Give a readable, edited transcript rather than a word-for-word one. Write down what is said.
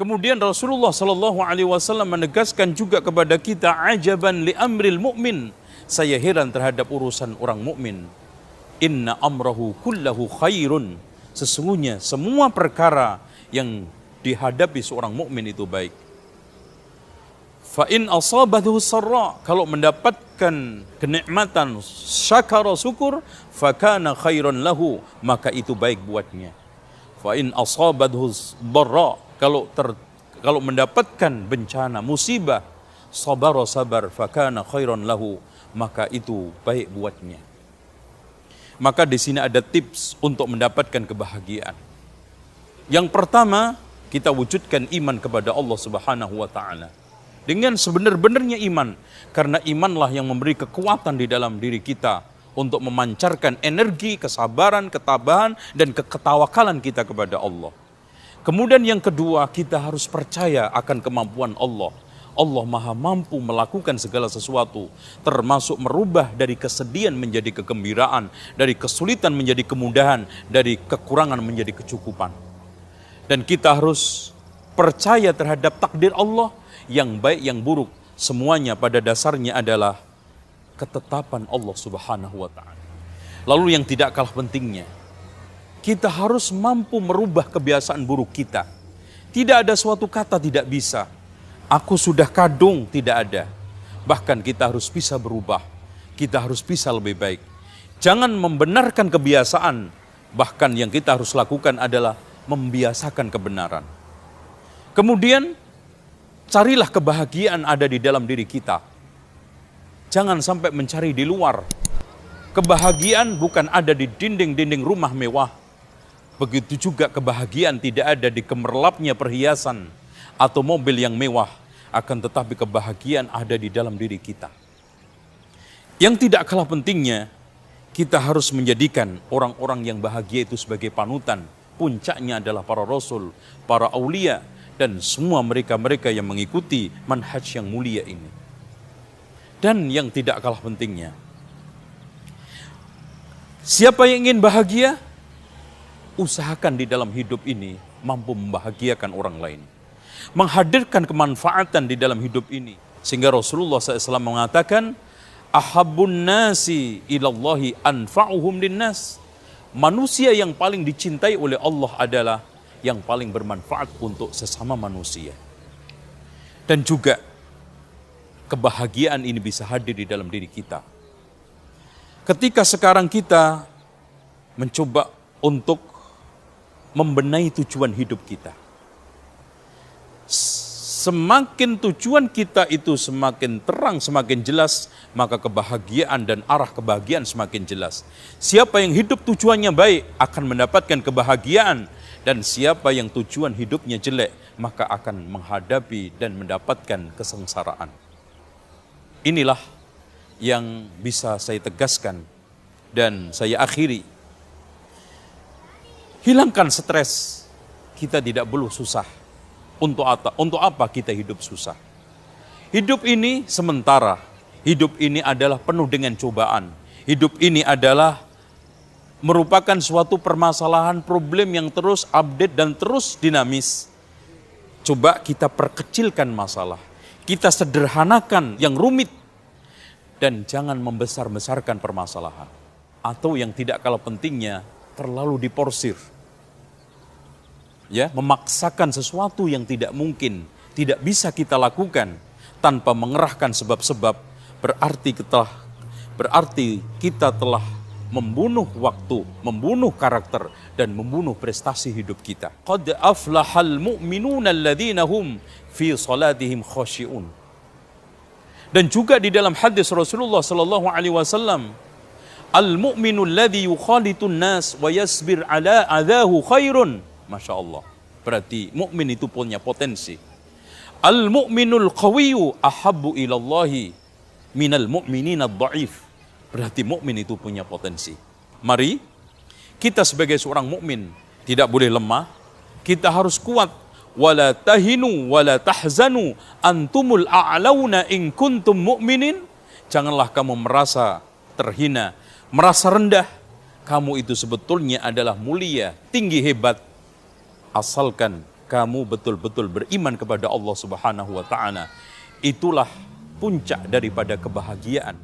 Kemudian Rasulullah Shallallahu Alaihi Wasallam menegaskan juga kepada kita, ajaban li amril mu'min, saya heran terhadap urusan orang mukmin. Inna amrahu kullahu khairun, sesungguhnya semua perkara yang dihadapi seorang mukmin itu baik. Fa in asabathu sarra, kalau mendapatkan kenikmatan syakara syukur, fa kana khairan lahu, maka itu baik buatnya. Fa in asabathu dharra, kalau mendapatkan bencana musibah, sabara sabar, fa kana khairan lahu, maka itu baik buatnya. Maka di sini ada tips untuk mendapatkan kebahagiaan. Yang pertama, kita wujudkan iman kepada Allah Subhanahu wa taala. Dengan sebenar-benarnya iman, karena imanlah yang memberi kekuatan di dalam diri kita untuk memancarkan energi, kesabaran, ketabahan, dan ketawakalan kita kepada Allah. Kemudian yang kedua, kita harus percaya akan kemampuan Allah. Allah maha mampu melakukan segala sesuatu, termasuk merubah dari kesedihan menjadi kegembiraan, dari kesulitan menjadi kemudahan, dari kekurangan menjadi kecukupan. Dan kita harus percaya terhadap takdir Allah, yang baik yang buruk, semuanya pada dasarnya adalah ketetapan Allah Subhanahu wa taala. Lalu yang tidak kalah pentingnya, kita harus mampu merubah kebiasaan buruk kita. Tidak ada suatu kata tidak bisa. Aku sudah kadung, tidak ada. Bahkan kita harus bisa berubah. Kita harus bisa lebih baik. Jangan membenarkan kebiasaan. Bahkan yang kita harus lakukan adalah membiasakan kebenaran. Kemudian carilah kebahagiaan ada di dalam diri kita. Jangan sampai mencari di luar. Kebahagiaan bukan ada di dinding-dinding rumah mewah. Begitu juga kebahagiaan tidak ada di gemerlapnya perhiasan atau mobil yang mewah. Akan tetapi kebahagiaan ada di dalam diri kita. Yang tidak kalah pentingnya, kita harus menjadikan orang-orang yang bahagia itu sebagai panutan. Puncaknya adalah para rasul, para aulia, dan semua mereka-mereka yang mengikuti manhaj yang mulia ini. Dan yang tidak kalah pentingnya, siapa yang ingin bahagia, usahakan di dalam hidup ini mampu membahagiakan orang lain. Menghadirkan kemanfaatan di dalam hidup ini. Sehingga Rasulullah SAW mengatakan, ahabbun nasi ilallahi anfa'uhum linnas. Manusia yang paling dicintai oleh Allah adalah yang paling bermanfaat untuk sesama manusia. Dan juga kebahagiaan ini bisa hadir di dalam diri kita. Ketika sekarang kita mencoba untuk membenahi tujuan hidup kita. Semakin tujuan kita itu semakin terang, semakin jelas, maka kebahagiaan dan arah kebahagiaan semakin jelas. Siapa yang hidup tujuannya baik akan mendapatkan kebahagiaan. Dan siapa yang tujuan hidupnya jelek, maka akan menghadapi dan mendapatkan kesengsaraan. Inilah yang bisa saya tegaskan dan saya akhiri. Hilangkan stres. Kita tidak perlu susah. Untuk apa kita hidup susah? Hidup ini sementara. Hidup ini adalah penuh dengan cobaan. Hidup ini adalah merupakan suatu permasalahan problem yang terus update dan terus dinamis. Coba kita perkecilkan masalah. Kita sederhanakan yang rumit. Dan jangan membesar-besarkan permasalahan. Atau yang tidak kalah pentingnya, terlalu diporsir. Ya, memaksakan sesuatu yang tidak mungkin, tidak bisa kita lakukan tanpa mengerahkan sebab-sebab, berarti kita telah membunuh waktu, membunuh karakter, dan membunuh prestasi hidup kita. Qad aflahal mu'minuna alladhina hum fi salatihim khashi'un. Dan juga di dalam hadis Rasulullah sallallahu alaihi wasallam, al-mu'minu alladhi yukhalitun nas wa yasbir ala adahu khairun. Masya Allah. Berarti mukmin itu punya potensi. Al-mu'minul qawiyyu ahabbu ilallahi minal mu'minina ad-dha'if. Berarti mukmin itu punya potensi. Mari kita sebagai seorang mukmin tidak boleh lemah. Kita harus kuat. Wala tahinu wala tahzanu antumul a'launa in kuntum mu'minin. Janganlah kamu merasa terhina, merasa rendah. Kamu itu sebetulnya adalah mulia, tinggi, hebat. Asalkan kamu betul-betul beriman kepada Allah Subhanahu wa taala. Itulah puncak daripada kebahagiaan.